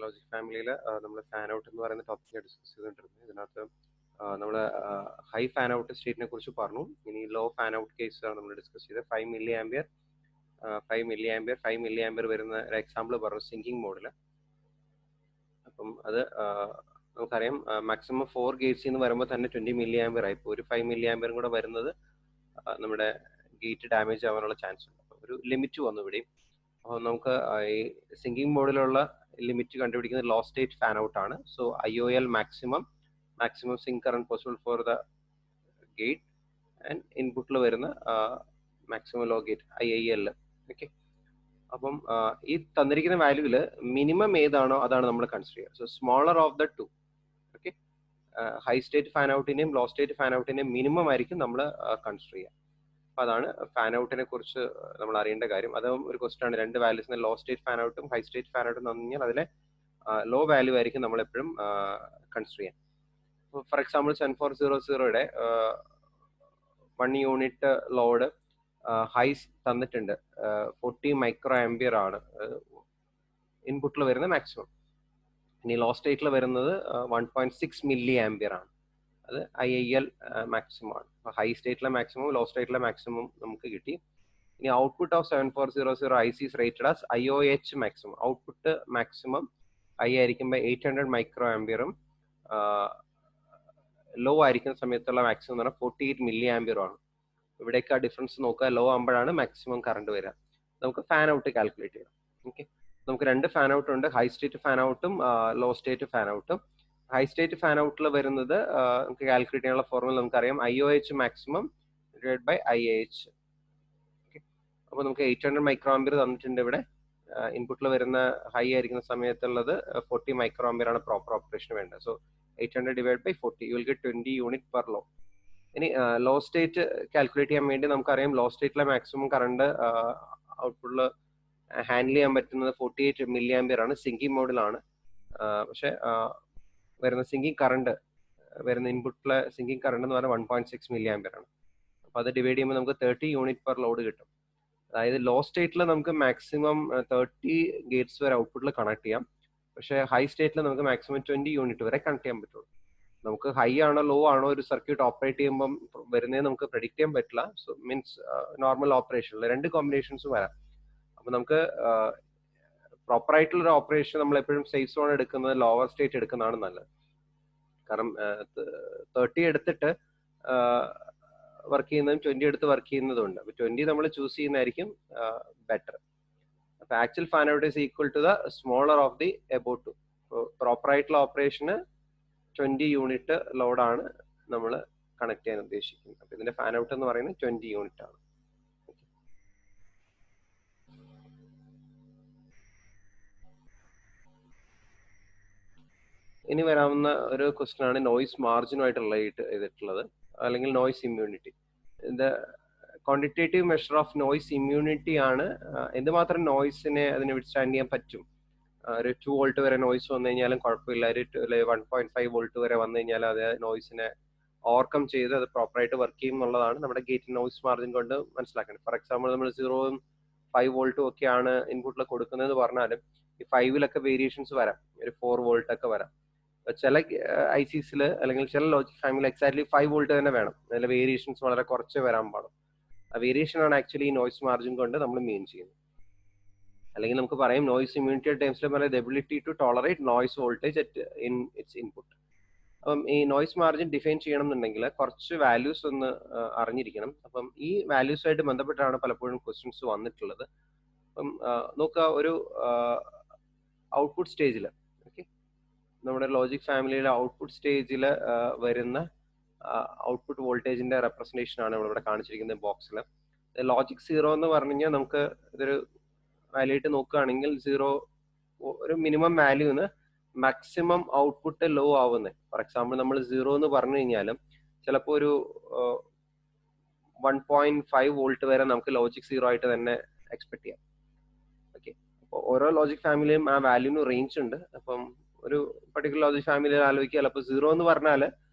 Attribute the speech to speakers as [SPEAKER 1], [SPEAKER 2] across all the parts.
[SPEAKER 1] Logic ഫാമിലിയിൽ നമ്മൾ fan out എന്ന് പറയുന്ന ടോപ്പിക് ഡിസ്കസ് ചെയ്തുകൊണ്ടിരുന്നത്. ഇതിനകത്ത് നമ്മൾ ഹൈ ഫാൻ ഔട്ട് സ്റ്റേറ്റിനെ കുറിച്ച് പറഞ്ഞു. ഇനി ലോ ഫാൻ ഔട്ട് കേസ് ആണ് നമ്മൾ ഡിസ്കസ് ചെയ്തത്. 5 മില്ലി ആംബിയർ 5 മില്ലി ആംബിയർ വരുന്ന ഒരു എക്സാമ്പിൾ പറഞ്ഞു സിങ്കിങ് മോഡിൽ. അപ്പം അത് നമുക്കറിയാം മാക്സിമം 4 ഗേറ്റ്സിൽ നിന്ന് വരുമ്പോൾ തന്നെ 20 മില്ലി ആംബിയർ ആയി. ഇപ്പോൾ ഒരു 5 മില്ലി ആംബിയറും കൂടെ വരുന്നത് നമ്മുടെ ഗേറ്റ് ഡാമേജ് ആവാനുള്ള ചാൻസ് ഉണ്ട്. ഒരു ലിമിറ്റ് വന്നു ഇവിടെയും. അപ്പോൾ നമുക്ക് ഈ സിങ്കിങ് മോഡിലുള്ള ലിമിറ്റ് കണ്ടുപിടിക്കുന്നത് ലോ സ്റ്റേറ്റ് ഫാൻ ഔട്ട് ആണ്. So IOL maximum sink current possible for the gate and ഇൻപുട്ടിൽ വരുന്ന maximum low gate IIL. Okay, അപ്പം ഈ തന്നിരിക്കുന്ന വാല്യൂവിൽ മിനിമം ഏതാണോ അതാണ് നമ്മൾ കൺസിഡർ ചെയ്യുക. So smaller of the two. Okay, high state fan ഔട്ടിന്റെയും ലോ സ്റ്റേറ്റ് ഫാൻ ഔട്ടിന്റെയും മിനിമം ആയിരിക്കും നമ്മൾ കൺസിഡർ ചെയ്യുക. അപ്പോൾ അതാണ് ഫാൻ ഔട്ടിനെ കുറിച്ച് നമ്മൾ അറിയേണ്ട കാര്യം. അതും ഒരു ക്വസ്റ്റൻ ആണ്. രണ്ട് വാല്യൂസിന് ലോ സ്റ്റേറ്റ് ഫാൻ ഔട്ടും ഹൈ സ്റ്റേറ്റ് ഫാൻ ഔട്ടും തന്നു കഴിഞ്ഞാൽ അതിലെ ലോ വാല്യൂ ആയിരിക്കും നമ്മൾ എപ്പോഴും കൺസിഡർ ചെയ്യാൻ. ഫോർ എക്സാമ്പിൾ 7400യുടെ 1 യൂണിറ്റ് ലോഡ് ഹൈസ് തന്നിട്ടുണ്ട്. 40 മൈക്രോ ആംബിയർ ആണ് ഇൻപുട്ടിൽ വരുന്ന മാക്സിമം. ഇനി ലോ സ്റ്റേറ്റിൽ വരുന്നത് 1.6 മില്ലി ആംബിയർ ആണ്. അത് IIL മാക്സിമം ആണ്. ഹൈ സ്റ്റേറ്റിലെ മാക്സിമം ലോ സ്റ്റേറ്റിലെ മാക്സിമം നമുക്ക് കിട്ടി. ഇനി output of 7400 IC is rated as IOH maximum. Output maximum high ആയിരിക്കുമ്പോൾ 800 മൈക്രോ ആംബിയറും ലോ ആയിരിക്കുന്ന സമയത്തുള്ള മാക്സിമം എന്ന് പറഞ്ഞാൽ 48 മില്ലി ആംബിയറും ആണ്. ഇവിടേക്ക് ആ ഡിഫറൻസ് നോക്കുക. ലോ ആകുമ്പോഴാണ് മാക്സിമം കറണ്ട് വരിക. നമുക്ക് ഫാൻ ഔട്ട് കാൽക്കുലേറ്റ് ചെയ്യണം. ഓക്കെ, നമുക്ക് രണ്ട് ഫാൻ ഔട്ട് ഉണ്ട്. ഹൈ സ്റ്റേറ്റ് ഫാൻ ഔട്ടും ലോ സ്റ്റേറ്റ് ഫാൻ ഔട്ടും. ഹൈ സ്റ്റേറ്റ് ഫാൻ ഔട്ടിൽ വരുന്നത് നമുക്ക് കാൽക്കുലേറ്റ് ചെയ്യാനുള്ള ഫോർമുല നമുക്കറിയാം. IOH maximum divide by IAH. Okay, അപ്പോൾ നമുക്ക് 800 മൈക്രോ ആംബിയർ തന്നിട്ടുണ്ട്. ഇവിടെ ഇൻപുട്ടിൽ വരുന്ന ഹൈ ആയിരിക്കുന്ന സമയത്തുള്ളത് 40 മൈക്രോ ആംബിയർ ആണ് പ്രോപ്പർ ഓപ്പറേഷൻ വേണ്ടത്. So 800 divide by 40 you will get 20 unit per low. ഇനി ലോ സ്റ്റേറ്റ് കാൽക്കുലേറ്റ് ചെയ്യാൻ വേണ്ടി നമുക്കറിയാം ലോ സ്റ്റേറ്റിലെ മാക്സിമം കറണ്ട് ഔട്ട്പുട്ടിൽ ഹാൻഡിൽ ചെയ്യാൻ പറ്റുന്നത് 48 മില്ലി ആംബിയർ ആണ്. സിങ്കിങ് മോഡിലാണ്. പക്ഷെ വരുന്ന സിങ്കിങ് കറണ്ട് വരുന്ന ഇൻപുട്ടിലെ സിങ്കിങ് കറണ്ട് എന്ന് പറഞ്ഞാൽ 1.6 മില്ലി ആംബിയർ ആണ്. അപ്പോൾ അത് ഡിവൈഡ് ചെയ്യുമ്പോൾ നമുക്ക് 30 യൂണിറ്റ് പെർ ലോഡ് കിട്ടും. അതായത് ലോ സ്റ്റേറ്റിൽ നമുക്ക് മാക്സിമം 30 ഗേറ്റ്സ് വരെ ഔട്ട്പുട്ടിൽ കണക്ട് ചെയ്യാം. പക്ഷേ ഹൈ സ്റ്റേറ്റിൽ നമുക്ക് മാക്സിമം 20 യൂണിറ്റ് വരെ കണക്ട് ചെയ്യാൻ പറ്റുള്ളൂ. നമുക്ക് ഹൈ ആണോ ലോ ആണോ ഒരു സർക്യൂട്ട് ഓപ്പറേറ്റ് ചെയ്യുമ്പം വരുന്നത് നമുക്ക് പ്രെഡിക്റ്റ് ചെയ്യാൻ പറ്റില്ല. സോ മീൻസ് നോർമൽ ഓപ്പറേഷനിൽ രണ്ട് കോമ്പിനേഷൻസ് വരാം. അപ്പം നമുക്ക് പ്രോപ്പർ ആയിട്ടുള്ള ഒരു ഓപ്പറേഷൻ നമ്മൾ എപ്പോഴും സേഫ് സോൺ എടുക്കുന്നത് ലോവർ സ്റ്റേറ്റ് എടുക്കുന്നതാണ് നല്ലത്. കാരണം 30 എടുത്തിട്ട് വർക്ക് ചെയ്യുന്നതും 20 എടുത്ത് വർക്ക് ചെയ്യുന്നതും ഉണ്ട്. അപ്പോൾ 20 നമ്മൾ ചൂസ് ചെയ്യുന്നതായിരിക്കും ബെറ്റർ. അപ്പോൾ actual fan out is equal to the smaller of the above two. Proper ആയിട്ടുള്ള ഓപ്പറേഷന് 20 യൂണിറ്റ് ലോഡാണ് നമ്മൾ കണക്ട് ചെയ്യാൻ ഉദ്ദേശിക്കുന്നത്. അപ്പോൾ ഇതിന്റെ ഫാൻ ഔട്ട് എന്ന് പറയുന്നത് 20 യൂണിറ്റ് ആണ്. ഇനി വരാവുന്ന ഒരു ക്വസ്റ്റൻ ആണ് നോയ്സ് മാർജിനുമായിട്ട് റിലേറ്റ് ചെയ്തിട്ടുള്ളത്, അല്ലെങ്കിൽ നോയ്സ് ഇമ്മ്യൂണിറ്റി. ഇത് quantitative measure of noise immunity ആണ്. എന്തുമാത്രം നോയ്സിനെ അതിനെ വിത്ത്സ്റ്റാൻഡ് ചെയ്യാൻ പറ്റും. ഒരു 2 വോൾട്ട് വരെ നോയ്സ് വന്നു കഴിഞ്ഞാലും കുഴപ്പമില്ല. ഒരു 1.5 വോൾട്ട് വരെ വന്നു കഴിഞ്ഞാൽ അത് നോയ്സിനെ ഓവർകം ചെയ്ത് അത് പ്രോപ്പറായിട്ട് വർക്ക് ചെയ്യും എന്നുള്ളതാണ് നമ്മുടെ ഗേറ്റ് നോയ്സ് മാർജിൻ കൊണ്ട് മനസ്സിലാക്കേണ്ടത്. ഫോർ എക്സാമ്പിൾ നമ്മൾ 0-ഉം 5 വോൾട്ടും ഒക്കെയാണ് ഇൻപുട്ടിൽ കൊടുക്കുന്നതെന്ന് പറഞ്ഞാലും ഈ 5-ലൊക്കെ വേരിയേഷൻസ് വരാം. ഒരു 4 വോൾട്ട് ഒക്കെ വരാം. ചില ICസിൽ അല്ലെങ്കിൽ ചില ലോജിക് ഫാമിലി എക്സാക്ട്ലി 5 വോൾട്ട് തന്നെ വേണം. അതിൽ വേരിയേഷൻസ് വളരെ കുറച്ച് വരാൻ പാടും. ആ വേരിയേഷൻ ആണ് ആക്ച്വലി ഈ നോയ്സ് മാർജിൻ കൊണ്ട് നമ്മൾ മീൻ ചെയ്യുന്നത്. അല്ലെങ്കിൽ നമുക്ക് പറയാം നോയ്സ് ഇമ്മ്യൂണിറ്റി ടേംസിൽ പറയുന്നത് ability to tolerate noise voltage in its input. അപ്പം ഈ നോയ്സ് മാർജിൻ ഡിഫൈൻ ചെയ്യണം എന്നുണ്ടെങ്കിൽ കുറച്ച് വാല്യൂസ് ഒന്ന് അറിഞ്ഞിരിക്കണം. അപ്പം ഈ വാല്യൂസുമായിട്ട് ബന്ധപ്പെട്ടാണ് പലപ്പോഴും ക്വസ്റ്റ്യൻസ് വന്നിട്ടുള്ളത്. അപ്പം നോക്കുക, ഒരു ഔട്ട്പുട്ട് സ്റ്റേജിൽ, ഓക്കെ, നമ്മുടെ ലോജിക് ഫാമിലിയിലെ ഔട്ട്പുട്ട് സ്റ്റേജിൽ വരുന്ന ഔട്ട്പുട്ട് വോൾട്ടേജിന്റെ റെപ്രസെന്റേഷൻ ആണ് ഇവിടെ കാണിച്ചിരിക്കുന്നത് ബോക്സിൽ. ലോജിക് 0 എന്ന് പറഞ്ഞു കഴിഞ്ഞാൽ നമുക്ക് ഇതൊരു വാല്യൂ ആയിട്ട് നോക്കുകയാണെങ്കിൽ 0 ഒരു മിനിമം വാല്യൂന്ന് മാക്സിമം ഔട്ട്പുട്ട് ലോ ആവുന്നത്. ഫോർ എക്സാമ്പിൾ നമ്മൾ 0 എന്ന് പറഞ്ഞു കഴിഞ്ഞാലും ചിലപ്പോൾ ഒരു 1.5 വോൾട്ട് വരെ നമുക്ക് ലോജിക് 0 ആയിട്ട് തന്നെ എക്സ്പെക്ട് ചെയ്യാം. ഓക്കെ, അപ്പോൾ ഓരോ ലോജിക് ഫാമിലിയും ആ വാല്യൂന് റേഞ്ച് ഉണ്ട്. അപ്പം ഒരു പർട്ടിക്കുലർ ലോജിക് ഫാമിലിയിൽ ആലോചിക്കുക, ചിലപ്പോൾ 0 എന്ന് പറഞ്ഞാൽ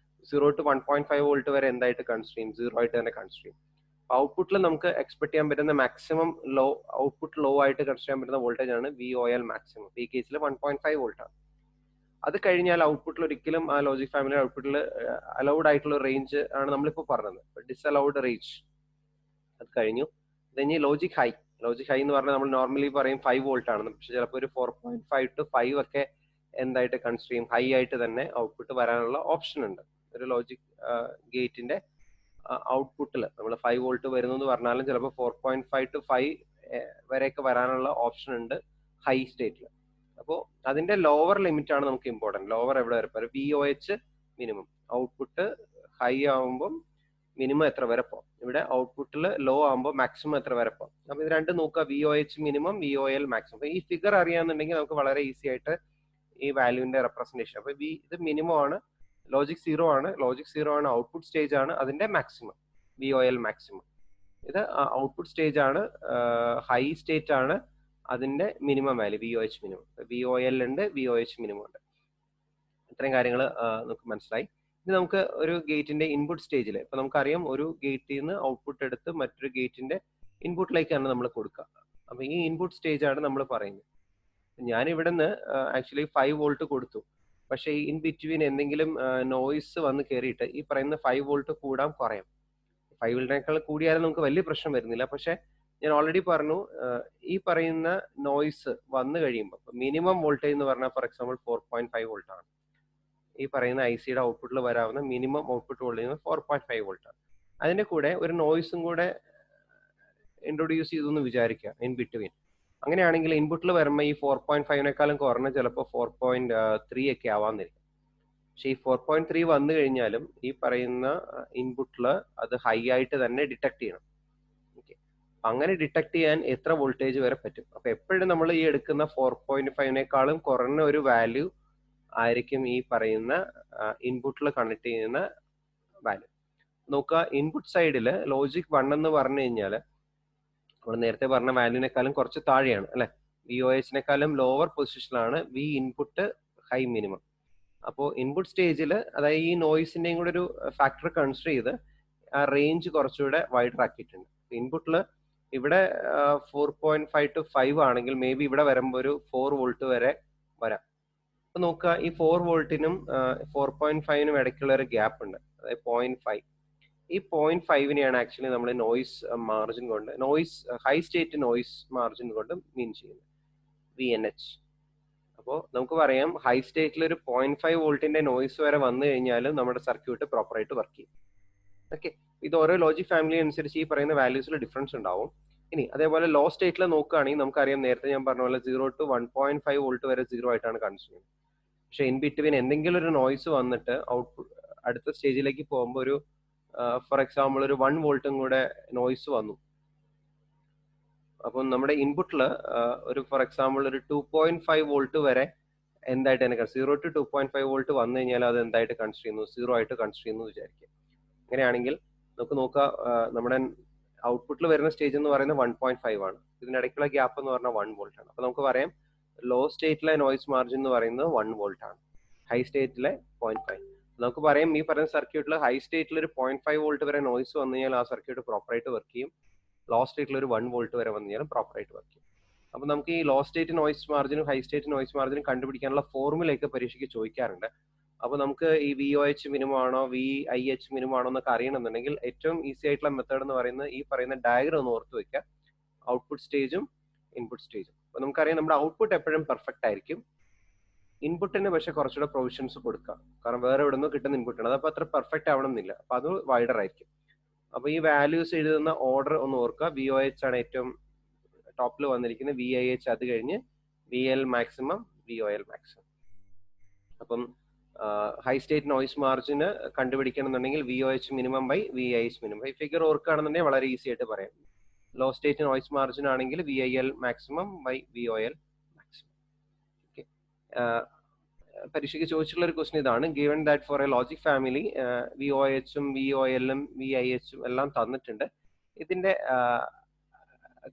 [SPEAKER 1] 0 to 1.5 വോൾട്ട് വരെ എന്തായിട്ട് കൺസിഡർ ചെയ്യും? 0 ആയിട്ട് തന്നെ കൺസിഡർ ചെയ്യും. ഔട്ട്പുട്ടിൽ നമുക്ക് എക്സ്പെക്ട് ചെയ്യാൻ പറ്റുന്ന മാക്സിമം ഔട്ട്പുട്ട് ലോ ആയിട്ട് കൺസിഡർ ചെയ്യാൻ പറ്റുന്ന വോൾട്ടേജ് ആണ് VOL മാക്സിമം. ഈ കേസിൽ 1.5 വോൾട്ട് ആണ്. അത് കഴിഞ്ഞാൽ ഔട്ട്പുട്ടിൽ ഒരിക്കലും ആ ലോജിക് ഫാമിലി ഔട്ട്പുട്ടിൽ അലൗഡ് ആയിട്ടുള്ള റേഞ്ച് ആണ് നമ്മളിപ്പോൾ പറഞ്ഞത്, ഡിസലൗഡ് റേഞ്ച് അത് കഴിഞ്ഞു. ഇനി ലോജിക് ഹൈ എന്ന് പറഞ്ഞാൽ നമ്മൾ നോർമലി പറയും 5 വോൾട്ട് ആണെന്ന്, പക്ഷെ ചിലപ്പോൾ ഒരു 4.5 to 5 ഒക്കെ എന്തായിട്ട് കൺസിഡർ ചെയ്യും, ഹൈ ആയിട്ട് തന്നെ ഔട്ട്പുട്ട് വരാനുള്ള ഓപ്ഷൻ ഉണ്ട്. ഒരു ലോജിക് ഗേറ്റിന്റെ ഔട്ട്പുട്ടിൽ നമ്മൾ 5 വോൾട്ട് വരുന്നു എന്ന് പറഞ്ഞാലും ചിലപ്പോൾ 4.5 to 5 വരെയൊക്കെ വരാനുള്ള ഓപ്ഷൻ ഉണ്ട് ഹൈ സ്റ്റേറ്റിൽ. അപ്പോൾ അതിന്റെ ലോവർ ലിമിറ്റ് ആണ് നമുക്ക് ഇമ്പോർട്ടൻറ്റ്. ലോവർ എവിടെ വരെ പറയും, VOH മിനിമം. ഔട്ട്പുട്ട് ഹൈ ആവുമ്പോൾ മിനിമം എത്ര വരെ പോകും, ഇവിടെ ഔട്ട്പുട്ടിൽ ലോ ആകുമ്പോൾ മാക്സിമം എത്ര വരെ പോകും. അപ്പൊ ഇത് രണ്ടും നോക്കുക, VOH മിനിമം, VOL മാക്സിമം. ഈ ഫിഗർ അറിയാന്നുണ്ടെങ്കിൽ നമുക്ക് വളരെ ഈസി ആയിട്ട് ഈ വാല്യൂവിന്റെ റെപ്രസെന്റേഷൻ. അപ്പൊ ഇത് മിനിമം ആണ്, ലോജിക് സീറോ ആണ്, ഔട്ട്പുട്ട് സ്റ്റേജ് ആണ് അതിന്റെ മാക്സിമം, VOL മാക്സിമം. ഇത് ഔട്ട്പുട്ട് സ്റ്റേജ് ആണ്, ഹൈ സ്റ്റേറ്റ് ആണ് അതിന്റെ minimum value, VOH minimum. VOL ഉണ്ട്, VOH മിനിമം ഉണ്ട്. ഇത്രയും കാര്യങ്ങൾ നമുക്ക് മനസ്സിലായി. ഇനി നമുക്ക് ഒരു ഗേറ്റിന്റെ ഇൻപുട്ട് സ്റ്റേജിൽ, ഇപ്പൊ നമുക്കറിയാം ഒരു ഗേറ്റിൽ നിന്ന് ഔട്ട്പുട്ട് എടുത്ത് മറ്റൊരു ഗേറ്റിന്റെ ഇൻപുട്ടിലേക്കാണ് നമ്മൾ കൊടുക്കുക. അപ്പൊ ഈ ഇൻപുട്ട് സ്റ്റേജ് ആണ് നമ്മൾ പറയുന്നത്. ഞാൻ ഇവിടെ നിന്ന് ആക്ച്വലി 5 വോൾട്ട് കൊടുത്തു, പക്ഷേ ഇൻ ബിറ്റ്വീൻ എന്തെങ്കിലും നോയ്സ് വന്ന് കയറിയിട്ട് ഈ പറയുന്ന 5 വോൾട്ട് കൂടാൻ കുറയാം. 5 വോൾട്ടിനേക്കാൾ കൂടിയാലും നമുക്ക് വലിയ പ്രശ്നം വരുന്നില്ല. പക്ഷെ ഞാൻ ഓൾറെഡി പറഞ്ഞു, ഈ പറയുന്ന നോയ്സ് വന്നു കഴിയുമ്പോൾ മിനിമം വോൾട്ടേജ് എന്ന് പറഞ്ഞാൽ ഫോർ എക്സാമ്പിൾ 4.5 വോൾട്ട് ആണ്. ഈ പറയുന്ന ICയുടെ ഔട്ട്പുട്ടിൽ വരാവുന്ന മിനിമം ഔട്ട്പുട്ട് വോൾട്ടേജ് 4.5 വോൾട്ട് ആണ്. അതിന്റെ കൂടെ ഒരു നോയ്സും കൂടെ ഇൻട്രൊഡ്യൂസ് ചെയ്തു എന്ന് വിചാരിക്കുക ഇൻ ബിറ്റ്വീൻ. അങ്ങനെയാണെങ്കിൽ ഇൻപുട്ടിൽ വരുമ്പോൾ ഈ 4.5നേക്കാളും കുറഞ്ഞ ചിലപ്പോൾ 4.3 ഒക്കെ ആവാന്നിരിക്കും. പക്ഷെ ഈ 4.3 വന്നു കഴിഞ്ഞാലും ഈ പറയുന്ന ഇൻപുട്ടിൽ അത് ഹൈ ആയിട്ട് തന്നെ ഡിറ്റക്ട് ചെയ്യണം. ഓക്കെ, അങ്ങനെ ഡിറ്റക്ട് ചെയ്യാൻ എത്ര വോൾട്ടേജ് വരെ പറ്റും? അപ്പൊ എപ്പോഴും നമ്മൾ ഈ എടുക്കുന്ന 4.5നേക്കാളും കുറഞ്ഞ ഒരു വാല്യൂ ആയിരിക്കും ഈ പറയുന്ന ഇൻപുട്ടിൽ കണക്ട് ചെയ്യുന്ന വാല്യൂ. നോക്കുക, ഇൻപുട്ട് സൈഡിൽ ലോജിക് 1 എന്ന് പറഞ്ഞു കഴിഞ്ഞാൽ നമ്മൾ നേരത്തെ പറഞ്ഞ വാല്യൂവിനേക്കാളും കുറച്ച് താഴെയാണ് അല്ലെ, VOHനേക്കാളും ലോവർ പൊസിഷനിലാണ് V ഇൻപുട്ട് ഹൈ മിനിമം. അപ്പോൾ ഇൻപുട്ട് സ്റ്റേജിൽ, അതായത് ഈ നോയ്സിന്റെയും കൂടെ ഒരു ഫാക്ടർ കൺസിഡർ ചെയ്ത് ആ റേഞ്ച് കുറച്ചുകൂടെ വൈഡർ ആക്കിയിട്ടുണ്ട്. ഇൻപുട്ടിൽ ഇവിടെ 4.5 to 5 ആണെങ്കിൽ മേ ബി ഇവിടെ വരുമ്പോൾ ഒരു 4 വോൾട്ട് വരെ വരാം. അപ്പൊ നോക്കുക, ഈ 4 വോൾട്ടിനും 4.5നും ഇടയ്ക്കുള്ള ഒരു ഗ്യാപ്പ് ഉണ്ട്, അതായത് 0.5. ഈ 0.5നെയാണ് ആക്ച്വലി നമ്മൾ നോയ്സ് മാർജിൻ കൊണ്ട്, ഹൈ സ്റ്റേറ്റ് നോയ്സ് മാർജിൻ കൊണ്ട് മീൻ ചെയ്യുന്നത്, VNH. അപ്പോൾ നമുക്ക് പറയാം ഹൈ സ്റ്റേറ്റിൽ ഒരു 0.5 വോൾട്ടിന്റെ നോയ്സ് വരെ വന്നു കഴിഞ്ഞാലും നമ്മുടെ സർക്യൂട്ട് പ്രോപ്പറായിട്ട് വർക്ക് ചെയ്യും. ഓക്കെ, ഇത് ഓരോ ലോജിക് ഫാമിലി അനുസരിച്ച് ഈ പറയുന്ന വാല്യൂസിൽ ഡിഫറൻസ് ഉണ്ടാവും. ഇനി അതേപോലെ ലോ സ്റ്റേറ്റിൽ നോക്കുകയാണെങ്കിൽ നമുക്കറിയാം, നേരത്തെ ഞാൻ പറഞ്ഞ പോലെ 0 to 1.5 വോൾട്ട് വരെ 0 ആയിട്ടാണ് കൺസിഡർ ചെയ്യുന്നത്. പക്ഷെ ഇൻ ബിറ്റ്വീൻ എന്തെങ്കിലും ഒരു നോയ്സ് വന്നിട്ട് ഔട്ട്പുട്ട് അടുത്ത സ്റ്റേജിലേക്ക് പോകുമ്പോൾ ഒരു ഫോർ എക്സാമ്പിൾ ഒരു 1 വോൾട്ടും കൂടെ നോയ്സ് വന്നു. അപ്പം നമ്മുടെ ഇൻപുട്ടിൽ ഒരു ഫോർ എക്സാമ്പിൾ ഒരു 2.5 വോൾട്ട് വരെ എന്തായിട്ട് തന്നെ 0 to 2.5 വോൾട്ട് വന്നു കഴിഞ്ഞാൽ അത് എന്തായിട്ട് കൺസിഡർ ചെയ്യുന്നു, 0 ആയിട്ട് കൺസിഡർ ചെയ്യുന്നു വിചാരിക്കുക. അങ്ങനെയാണെങ്കിൽ നമുക്ക് നോക്കാം, നമ്മുടെ ഔട്ട്പുട്ടിൽ വരുന്ന സ്റ്റേജ് എന്ന് പറയുന്നത് 1.5 ആണ്. ഇതിനിടയ്ക്കുള്ള ഗ്യാപ്പ് എന്ന് പറഞ്ഞാൽ 1 വോൾട്ട് ആണ്. അപ്പൊ നമുക്ക് പറയാം ലോ സ്റ്റേറ്റിലെ നോയ്സ് മാർജിൻ എന്ന് പറയുന്നത് 1 വോൾട്ട് ആണ്, ഹൈ സ്റ്റേറ്റിലെ 0.5. നമുക്ക് പറയാം ഈ പറയുന്ന സർക്യൂട്ടിൽ ഹൈ സ്റ്റേറ്റിൽ ഒരു 0.5 വോൾട്ട് വരെ നോയ്സ് വന്നു കഴിഞ്ഞാൽ ആ സർക്യൂട്ട് പ്രോപ്പറായിട്ട് വർക്ക് ചെയ്യും. ലോ സ്റ്റേറ്റിൽ ഒരു 1 വോൾട്ട് വരെ വന്നു കഴിഞ്ഞാൽ പ്രോപ്പറായിട്ട് വർക്ക് ചെയ്യും. അപ്പൊ നമുക്ക് ഈ ലോ സ്റ്റേറ്റ് നോയ്സ് മാർജിനും ഹൈ സ്റ്റേറ്റ് നോയ്സ് മാർജിനും കണ്ടുപിടിക്കാനുള്ള ഫോർമുലയൊക്കെ പരീക്ഷയ്ക്ക് ചോദിക്കാറുണ്ട്. അപ്പൊ നമുക്ക് ഈ VOH മിനിമം ആണോ VIH മിനിമം ആണോ എന്നൊക്കെ അറിയണമെന്നുണ്ടെങ്കിൽ ഏറ്റവും ഈസി ആയിട്ടുള്ള മെത്തേഡ് എന്ന് പറയുന്നത് ഈ പറയുന്ന ഡയഗ്രം ഒന്ന് ഓർത്ത് വെക്കുക, ഔട്ട്പുട്ട് സ്റ്റേജും ഇൻപുട്ട് സ്റ്റേജും. അപ്പൊ നമുക്കറിയാം നമ്മുടെ ഔട്ട്പുട്ട് എപ്പോഴും പെർഫെക്റ്റ് ആയിരിക്കും, ഇൻപുട്ടിന് പക്ഷെ കുറച്ചുകൂടെ പ്രൊവിഷൻസ് കൊടുക്കുക, കാരണം വേറെ എവിടെ നിന്നോ കിട്ടുന്ന ഇൻപുട്ടാണ്, അതപ്പോൾ അത്ര പെർഫെക്റ്റ് ആവണമെന്നില്ല, അപ്പൊ അത് വൈഡർ ആയിരിക്കും. അപ്പൊ ഈ വാല്യൂസ് എഴുതുന്ന ഓർഡർ ഒന്ന് ഓർക്കുക, VOH ആണ് ഏറ്റവും ടോപ്പിൽ വന്നിരിക്കുന്നത്, VIH അത് കഴിഞ്ഞ് VL മാക്സിമം, VOL മാക്സിമം. അപ്പം ഹൈ സ്റ്റേറ്റ് നോയ്സ് മാർജിന് കണ്ടുപിടിക്കണമെന്നുണ്ടെങ്കിൽ VOH minimum by VIH minimum. ഈ ഫിഗർ ഓർക്കുകയാണെന്നുണ്ടെങ്കിൽ വളരെ ഈസി ആയിട്ട് പറയാം. ലോ സ്റ്റേറ്റ് നോയ്സ് മാർജിൻ ആണെങ്കിൽ VIL maximum by VOL maximum. Okay, പരീക്ഷയ്ക്ക് ചോദിച്ചിട്ടുള്ള ഒരു ക്വസ്റ്റൻ ഇതാണ്, given that for a logic family VOHും VOLും VIHും എല്ലാം തന്നിട്ടുണ്ട്, ഇതിന്റെ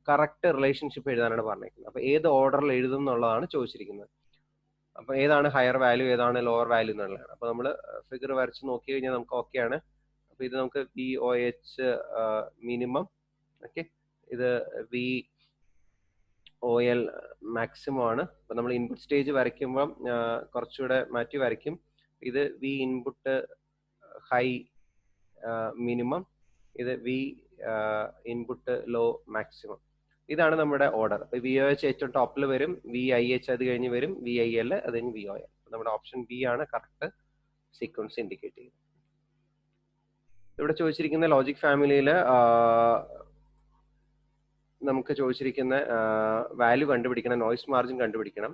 [SPEAKER 1] കറക്റ്റ് റിലേഷൻഷിപ്പ് എഴുതാനാണ് പറഞ്ഞിരിക്കുന്നത്. അപ്പൊ ഏത് ഓർഡറിൽ എഴുതും എന്നുള്ളതാണ് ചോദിച്ചിരിക്കുന്നത്. അപ്പൊ ഏതാണ് ഹയർ വാല്യൂ ഏതാണ് ലോവർ വാല്യൂ എന്നുള്ളതാണ്. അപ്പൊ നമ്മൾ ഫിഗർ വരച്ച് നോക്കി കഴിഞ്ഞാൽ നമുക്ക് ഓക്കെയാണ്. അപ്പോൾ ഇത് നമുക്ക് VOH മിനിമം, ഓക്കെ, ഇത് VOL മാക്സിമം ആണ്. അപ്പോൾ നമ്മൾ ഇൻപുട്ട് സ്റ്റേജ് വരയ്ക്കുമ്പം കുറച്ചുകൂടെ മാറ്റി വരയ്ക്കും. ഇത് V ഇൻപുട്ട് ഹൈ മിനിമം, ഇത് V ഇൻപുട്ട് ലോ മാക്സിമം. ഇതാണ് നമ്മുടെ ഓർഡർ. അപ്പോൾ VOH ഏറ്റവും ടോപ്പിൽ വരും, VIH അത് കഴിഞ്ഞ് വരും, VIL അത് കഴിഞ്ഞ് VOL. നമ്മുടെ ഓപ്ഷൻ ബി ആണ് കറക്റ്റ് സീക്വൻസ് ഇൻഡിക്കേറ്റ് ചെയ്യുന്നത്. ഇവിടെ ചോദിച്ചിരിക്കുന്ന ലോജിക് ഫാമിലിയിൽ നമുക്ക് ചോദിച്ചിരിക്കുന്ന വാല്യൂ കണ്ടുപിടിക്കണം, നോയ്സ് മാർജിൻ കണ്ടുപിടിക്കണം.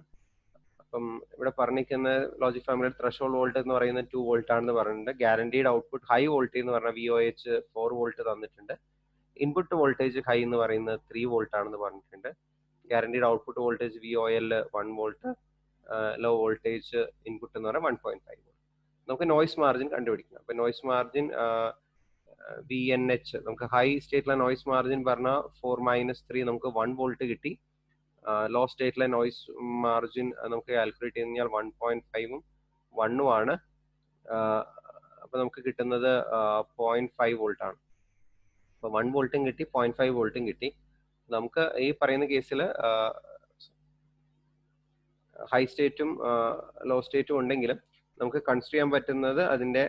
[SPEAKER 1] അപ്പം ഇവിടെ പറഞ്ഞിരിക്കുന്ന ലോജിക് ഫാമിലിയുടെ ത്രെഷോൾഡ് വോൾട്ട് എന്ന് പറയുന്നത് 2 വോൾട്ട് ആണെന്ന് പറഞ്ഞിട്ടുണ്ട്. ഗ്യാരണ്ടീഡ് ഔട്ട്പുട്ട് ഹൈ വോൾട്ടേജ് എന്ന് പറഞ്ഞാൽ VOH 4 വോൾട്ട് തന്നിട്ടുണ്ട്. ഇൻപുട്ട് വോൾട്ടേജ് ഹൈ എന്ന് പറയുന്നത് 3 വോൾട്ട് ആണെന്ന് പറഞ്ഞിട്ടുണ്ട്. Guaranteed output voltage VOL 1 volt, low voltage input എന്ന് പറഞ്ഞാൽ 1.5 വോൾട്ട്. നമുക്ക് നോയ്സ് മാർജിൻ കണ്ടുപിടിക്കണം. അപ്പോൾ നോയ്സ് മാർജിൻ VNH, നമുക്ക് ഹൈ സ്റ്റേറ്റിലെ നോയ്സ് മാർജിൻ പറഞ്ഞാൽ 4-3 നമുക്ക് 1 വോൾട്ട് കിട്ടി. ലോ സ്റ്റേറ്റിലെ നോയ്സ് മാർജിൻ നമുക്ക് കാൽക്കുലേറ്റ് ചെയ്ത് കഴിഞ്ഞാൽ 1.5ഉം 1ഉം ആണ്. അപ്പോൾ നമുക്ക് കിട്ടുന്നത് 0.5 വോൾട്ട് ആണ്. അപ്പോൾ 1 വോൾട്ടും കിട്ടി, 0.5 വോൾട്ടും കിട്ടി. നമുക്ക് ഈ പറയുന്ന കേസിൽ ഹൈ സ്റ്റേറ്റും ലോ സ്റ്റേറ്റും ഉണ്ടെങ്കിലും നമുക്ക് കൺസിഡർ ചെയ്യാൻ പറ്റുന്നത് അതിൻ്റെ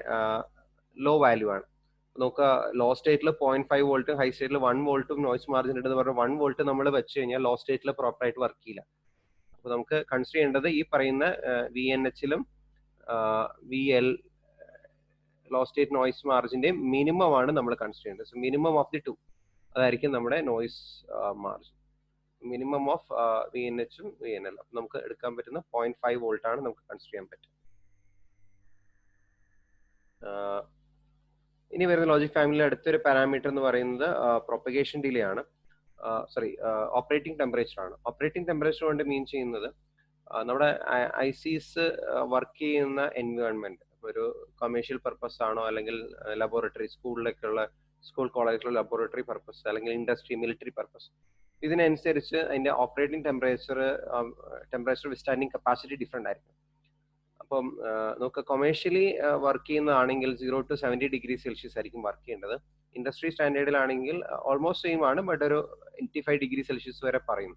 [SPEAKER 1] ലോ വാല്യൂ ആണ്. നമുക്ക് ലോ സ്റ്റേറ്റിൽ 0.5 വോൾട്ടും ഹൈ സ്റ്റേറ്റിൽ 1 വോൾട്ടും നോയ്സ് മാർജിൻ ഉണ്ടെന്ന് പറഞ്ഞാൽ 1 വോൾട്ട് നമ്മൾ വെച്ച് കഴിഞ്ഞാൽ ലോ സ്റ്റേറ്റിൽ പ്രോപ്പറായിട്ട് വർക്ക് ചെയ്യില്ല. അപ്പോൾ നമുക്ക് കൺസിഡർ ചെയ്യേണ്ടത് ഈ പറയുന്ന VNHലും VL ലോ സ്റ്റേറ്റ് നോയ്സ് മാർജിന്റെ മിനിമം ആണ് നമ്മൾ കൺസിഡർ ചെയ്യേണ്ടത്. സോ മിനിമം ഓഫ് ദി 2 അതായിരിക്കും നമ്മുടെ നോയ്സ് മാർജിൻ. മിനിമം ഓഫ് VNHും VNL. നമുക്ക് എടുക്കാൻ പറ്റുന്ന 0.5 വോൾട്ട് ആണ് നമുക്ക് കൺസിഡർ ചെയ്യാൻ പറ്റും. ഇനി വരുന്ന ലോജിക് ഫാമിലിയുടെ അടുത്തൊരു പാരാമീറ്റർ എന്ന് പറയുന്നത് പ്രൊപ്പഗേഷൻ ഡിലേ ആണ്. ഓപ്പറേറ്റിംഗ് ടെമ്പറേച്ചർ ആണ്. ഓപ്പറേറ്റിംഗ് ടെമ്പറേച്ചർ കൊണ്ട് മീൻ ചെയ്യുന്നത് നമ്മുടെ ICs വർക്ക് ചെയ്യുന്ന എൻവയോൺമെന്റ്, ഒരു കൊമേഴ്ഷ്യൽ പർപ്പസ് ആണോ അല്ലെങ്കിൽ ലബോറട്ടറി, സ്കൂൾ കോളേജിലുള്ള ലബോറട്ടറി പർപ്പസ് അല്ലെങ്കിൽ ഇൻഡസ്ട്രി, മിലിറ്ററി പർപ്പസ്, ഇതിനനുസരിച്ച് അതിന്റെ operating temperature withstanding capacity different ആയിരിക്കും. അപ്പം നമുക്ക് കൊമേഴ്ഷ്യലി വർക്ക് ചെയ്യുന്നതാണെങ്കിൽ 0 to 70 ഡിഗ്രി സെൽഷ്യസ് ആയിരിക്കും വർക്ക് ചെയ്യേണ്ടത്. ഇൻഡസ്ട്രി സ്റ്റാൻഡേർഡിലാണെങ്കിൽ ഓൾമോസ്റ്റ് സെയിം ആണ്, ബട്ട് ഒരു 85 ഡിഗ്രി സെൽഷ്യസ് വരെ പറയും.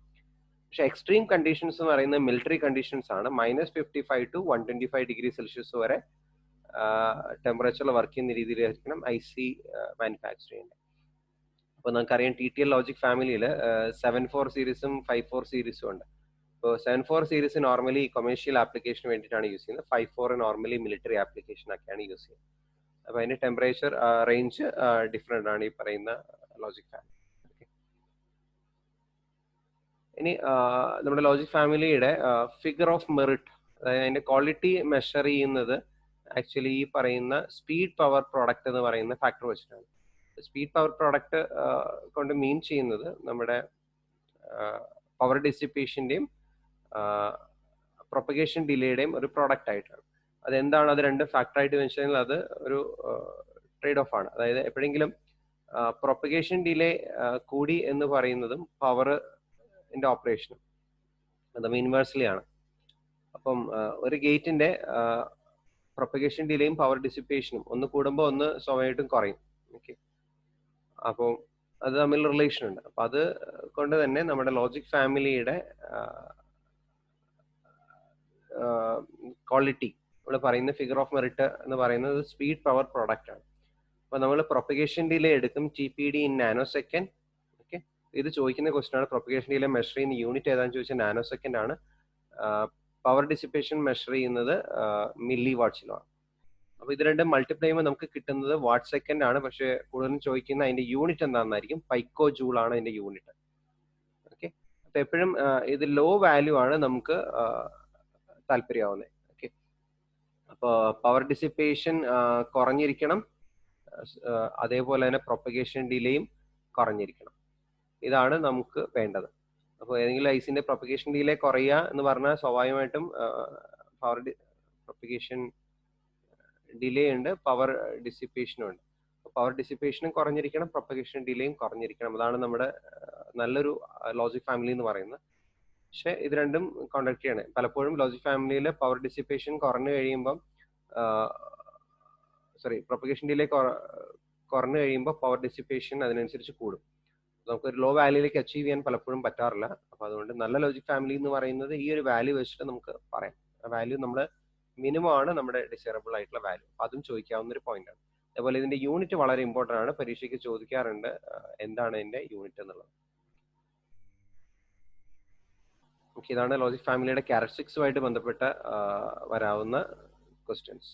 [SPEAKER 1] പക്ഷെ എക്സ്ട്രീം കണ്ടീഷൻസ് എന്ന് പറയുന്നത് മിലിറ്ററി കണ്ടീഷൻസ് ആണ്. -55 to 125 ഡിഗ്രി സെൽഷ്യസ് വരെ ടെമ്പറേച്ചറിൽ വർക്ക് ചെയ്യുന്ന രീതിയിലായിരിക്കണം IC മാനുഫാക്ചർ ചെയ്യേണ്ടത്. അപ്പോൾ നമുക്കറിയാം TTL ലോജിക് ഫാമിലിയിൽ 74 സീരീസും 54 സീരീസും ഉണ്ട്. ഇപ്പോൾ 74 സീരീസ് നോർമലി കൊമേഴ്ഷ്യൽ ആപ്ലിക്കേഷന് വേണ്ടിയിട്ടാണ് യൂസ് ചെയ്യുന്നത്. 54 നോർമലി മിലിറ്ററി ആപ്ലിക്കേഷനൊക്കെയാണ് യൂസ് ചെയ്യുന്നത്. അപ്പോൾ അതിന്റെ ടെമ്പറേച്ചർ റേഞ്ച് ഡിഫറെൻ്റ് ആണ് ഈ പറയുന്ന ലോജിക് ഫാമിലി. ഇനി നമ്മുടെ ലോജിക് ഫാമിലിയുടെ ഫിഗർ ഓഫ് മെറിറ്റ്, അതായത് അതിന്റെ ക്വാളിറ്റി മെഷർ ചെയ്യുന്നത് ആക്ച്വലി ഈ പറയുന്ന സ്പീഡ് പവർ പ്രോഡക്റ്റ് എന്ന് പറയുന്ന ഫാക്ടർ വെച്ചിട്ടാണ്. സ്പീഡ് പവർ പ്രോഡക്റ്റ് കൊണ്ട് മീൻ ചെയ്യുന്നത് നമ്മുടെ പവർ ഡിസിപ്പേഷന്റെയും പ്രൊപ്പഗേഷൻ ഡിലേയുടെയും ഒരു പ്രോഡക്റ്റ് ആയിട്ടാണ്. അതെന്താണ് അത് രണ്ട് ഫാക്ടറായിട്ട് വെച്ചാൽ അത് ഒരു ട്രേഡ് ഓഫ് ആണ്. അതായത് എപ്പോഴെങ്കിലും പ്രൊപ്പഗേഷൻ ഡിലേ കൂടി എന്ന് പറയുന്നതും പവറിന്റെ ഓപ്പറേഷനും അതും ഇൻവേഴ്സ്ലി ആണ്. അപ്പം ഒരു ഗേറ്റിന്റെ പ്രൊപ്പഗേഷൻ ഡിലേയും പവർ ഡിസിപ്പേഷനും ഒന്ന് കൂടുമ്പോൾ ഒന്ന് സ്വാഭാവികമായിട്ടും കുറയും. ഓക്കെ, അപ്പോൾ അത് തമ്മിൽ റിലേഷൻ ഉണ്ട്. അപ്പൊ അത് കൊണ്ട് തന്നെ നമ്മുടെ ലോജിക് ഫാമിലിയുടെ ക്വാളിറ്റി നമ്മൾ പറയുന്ന ഫിഗർ ഓഫ് മെറിറ്റ് എന്ന് പറയുന്നത് സ്പീഡ് പവർ പ്രോഡക്റ്റ് ആണ്. അപ്പൊ നമ്മൾ പ്രൊപ്പഗേഷൻ ഡിലേ എടുക്കും TPD in nano second. Okay, ഇത് ചോദിക്കുന്ന ക്വസ്റ്റൻ ആണ്. പ്രൊപ്പഗേഷൻ ഡിലേ മെഷർ ചെയ്യുന്ന യൂണിറ്റ് ഏതാണെന്ന് ചോദിച്ചാൽ നാനോ സെക്കൻഡ് ആണ്. പവർ ഡിസിപ്പേഷൻ മെഷർ ചെയ്യുന്നത് മില്ലി വാട്ട്സിലാണ്. അപ്പൊ ഇത് രണ്ടും മൾട്ടിപ്ലൈ ചെയ്യുമ്പോൾ നമുക്ക് കിട്ടുന്നത് വാട്ട് സെക്കൻഡ് ആണ്. പക്ഷെ കൂടുതലും ചോദിക്കുന്ന അതിന്റെ യൂണിറ്റ് എന്താണെന്നായിരിക്കും. പൈക്കോ ജൂൾ ആണ് അതിന്റെ യൂണിറ്റ്. ഓക്കെ, അപ്പൊ എപ്പോഴും ഇത് ലോ വാല്യൂ ആണ് നമുക്ക് താല്പര്യമാവുന്നത്. ഓക്കെ, അപ്പോൾ പവർ ഡിസിപ്പേഷൻ കുറഞ്ഞിരിക്കണം, അതേപോലെ തന്നെ പ്രൊപ്പഗേഷൻ ഡിലേയും കുറഞ്ഞിരിക്കണം. ഇതാണ് നമുക്ക് വേണ്ടത്. അപ്പോൾ ഏതെങ്കിലും ഐസിന്റെ പ്രൊപ്പഗേഷൻ ഡിലേ കുറയുക എന്ന് പറഞ്ഞാൽ സ്വാഭാവികമായിട്ടും പ്രൊപ്പഗേഷൻ ഡിലേ ഉണ്ട്, പവർ ഡിസിപ്പേഷനും ഉണ്ട്. പവർ ഡിസിപ്പേഷനും കുറഞ്ഞിരിക്കണം, പ്രൊപ്പഗേഷൻ ഡിലേയും കുറഞ്ഞിരിക്കണം. അതാണ് നമ്മുടെ നല്ലൊരു ലോജിക് ഫാമിലി എന്ന് പറയുന്നത്. പക്ഷെ ഇത് രണ്ടും കോണ്ടാക്ട് ചെയ്യണം. പലപ്പോഴും ലോജിക് ഫാമിലിയിൽ പവർ ഡിസിപ്പേഷൻ കുറഞ്ഞു കഴിയുമ്പം പ്രൊപ്പഗേഷൻ ഡിലേ കുറഞ്ഞു കഴിയുമ്പോൾ പവർ ഡിസിപ്പേഷൻ അതിനനുസരിച്ച് കൂടും. നമുക്കൊരു ലോ വാല്യൂയിലേക്ക് അച്ചീവ് ചെയ്യാൻ പലപ്പോഴും പറ്റാറില്ല. അപ്പോൾ അതുകൊണ്ട് നല്ല ലോജിക് ഫാമിലി എന്ന് പറയുന്നത് ഈ ഒരു വാല്യൂ വെച്ചിട്ട് നമുക്ക് പറയാം. ആ വാല്യൂ നമ്മൾ മിനിമം ആണ് നമ്മുടെ ഡിസൈറബിൾ ആയിട്ടുള്ള വാല്യൂ. അതും ചോദിക്കാവുന്ന ഒരു പോയിന്റ് ആണ്. അതുപോലെ ഇതിന്റെ യൂണിറ്റ് വളരെ ഇമ്പോർട്ടന്റ് ആണ്. പരീക്ഷയ്ക്ക് ചോദിക്കാറുണ്ട് എന്താണ് ഇതിന്റെ യൂണിറ്റ് എന്നുള്ളത്. ഇതാണ് ലോജിക് ഫാമിലിയുടെ ക്യാരക്ടറിസ്റ്റിക്സുമായിട്ട് ബന്ധപ്പെട്ട വരാവുന്ന ക്വസ്റ്റ്യൻസ്.